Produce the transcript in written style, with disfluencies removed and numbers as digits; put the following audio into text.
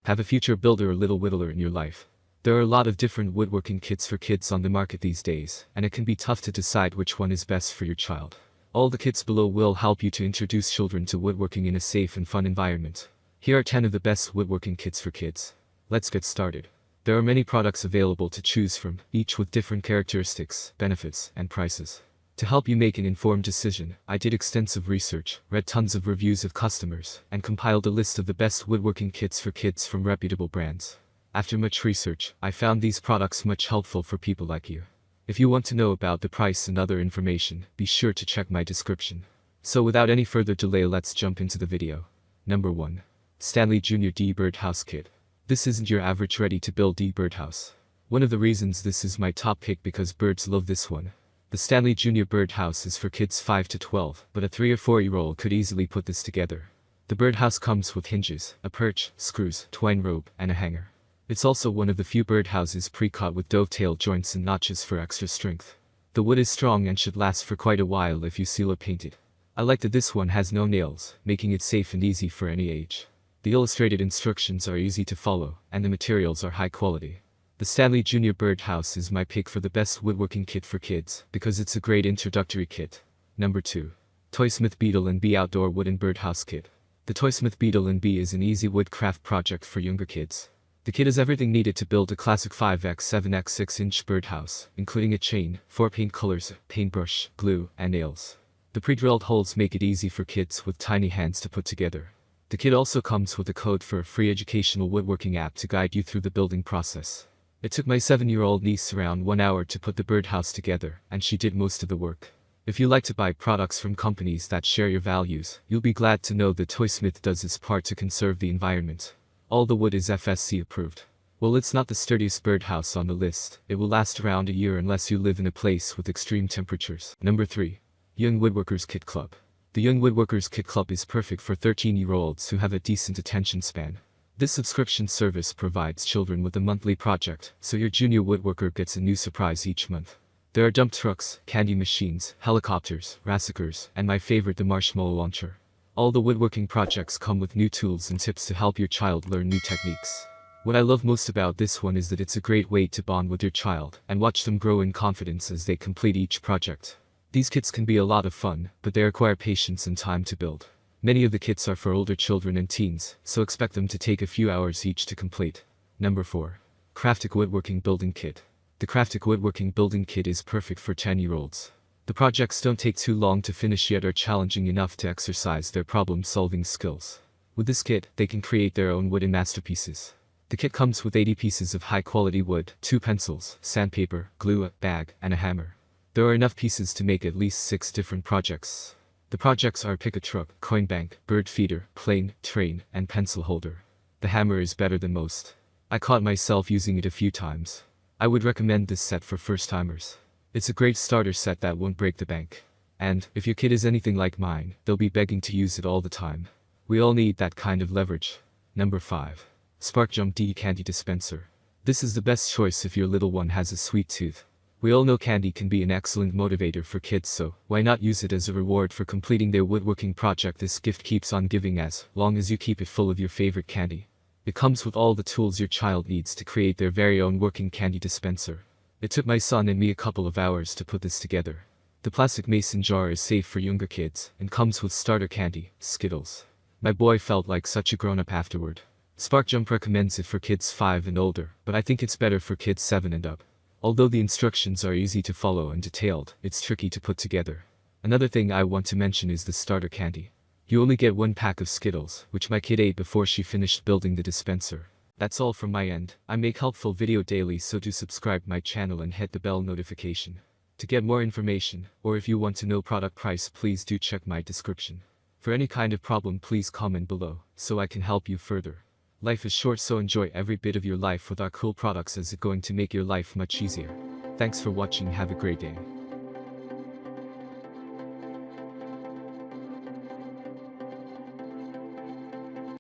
Have a future builder or little whittler in your life? There are a lot of different woodworking kits for kids on the market these days, and it can be tough to decide which one is best for your child. All the kits below will help you to introduce children to woodworking in a safe and fun environment. Here are 10 of the best woodworking kits for kids. Let's get started. There are many products available to choose from, each with different characteristics, benefits, and prices. To help you make an informed decision, I did extensive research, read tons of reviews of customers, and compiled a list of the best woodworking kits for kids from reputable brands. After much research, I found these products much helpful for people like you. If you want to know about the price and other information, be sure to check my description. So without any further delay, let's jump into the video. Number 1. Stanley Jr. D Birdhouse Kit. This isn't your average ready-to-build D birdhouse. One of the reasons this is my top pick because birds love this one. The Stanley Jr. Birdhouse is for kids 5 to 12, but a 3 or 4-year-old could easily put this together. The birdhouse comes with hinges, a perch, screws, twine rope, and a hanger. It's also one of the few birdhouses pre-cut with dovetail joints and notches for extra strength. The wood is strong and should last for quite a while if you seal or paint it. I like that this one has no nails, making it safe and easy for any age. The illustrated instructions are easy to follow, and the materials are high quality. The Stanley Jr. Birdhouse is my pick for the best woodworking kit for kids, because it's a great introductory kit. Number 2. Toysmith Beetle and Bee Outdoor Wooden Birdhouse Kit. The Toysmith Beetle and Bee is an easy woodcraft project for younger kids. The kit has everything needed to build a classic 5x7x 6-inch birdhouse, including a chain, 4 paint colors, paintbrush, glue, and nails. The pre-drilled holes make it easy for kids with tiny hands to put together. The kit also comes with a code for a free educational woodworking app to guide you through the building process. It took my 7-year-old niece around 1 hour to put the birdhouse together, and she did most of the work. If you like to buy products from companies that share your values, you'll be glad to know that Toysmith does its part to conserve the environment. All the wood is FSC approved. While it's not the sturdiest birdhouse on the list, it will last around a year unless you live in a place with extreme temperatures. Number 3. Young Woodworkers Kit Club. The Young Woodworkers Kit Club is perfect for 13-year-olds who have a decent attention span. This subscription service provides children with a monthly project, so your junior woodworker gets a new surprise each month. There are dump trucks, candy machines, helicopters, rassicers, and my favorite, the marshmallow launcher. All the woodworking projects come with new tools and tips to help your child learn new techniques. What I love most about this one is that it's a great way to bond with your child and watch them grow in confidence as they complete each project. These kits can be a lot of fun, but they require patience and time to build. Many of the kits are for older children and teens, so expect them to take a few hours each to complete. Number 4. Craftic Woodworking Building Kit. The Craftic Woodworking Building Kit is perfect for 10-year-olds. The projects don't take too long to finish yet are challenging enough to exercise their problem-solving skills. With this kit, they can create their own wooden masterpieces. The kit comes with 80 pieces of high-quality wood, 2 pencils, sandpaper, glue, a bag, and a hammer. There are enough pieces to make at least 6 different projects. The projects are pick a truck, coin bank, bird feeder, plane, train, and pencil holder. The hammer is better than most. I caught myself using it a few times. I would recommend this set for first-timers. It's a great starter set that won't break the bank. And, if your kid is anything like mine, they'll be begging to use it all the time. We all need that kind of leverage. Number 5. Spark Jump D Candy Dispenser. This is the best choice if your little one has a sweet tooth. We all know candy can be an excellent motivator for kids, so why not use it as a reward for completing their woodworking project? This gift keeps on giving as long as you keep it full of your favorite candy. It comes with all the tools your child needs to create their very own working candy dispenser. It took my son and me a couple of hours to put this together. The plastic mason jar is safe for younger kids and comes with starter candy, Skittles. My boy felt like such a grown-up afterward. Spark Jump recommends it for kids 5 and older, but I think it's better for kids 7 and up. Although the instructions are easy to follow and detailed, it's tricky to put together. Another thing I want to mention is the starter candy. You only get 1 pack of Skittles, which my kid ate before she finished building the dispenser. That's all from my end. I make helpful video daily, so do subscribe my channel and hit the bell notification. To get more information, or if you want to know product price, please do check my description. For any kind of problem, please comment below, so I can help you further. Life is short, so enjoy every bit of your life with our cool products, as it's going to make your life much easier. Thanks for watching, have a great day.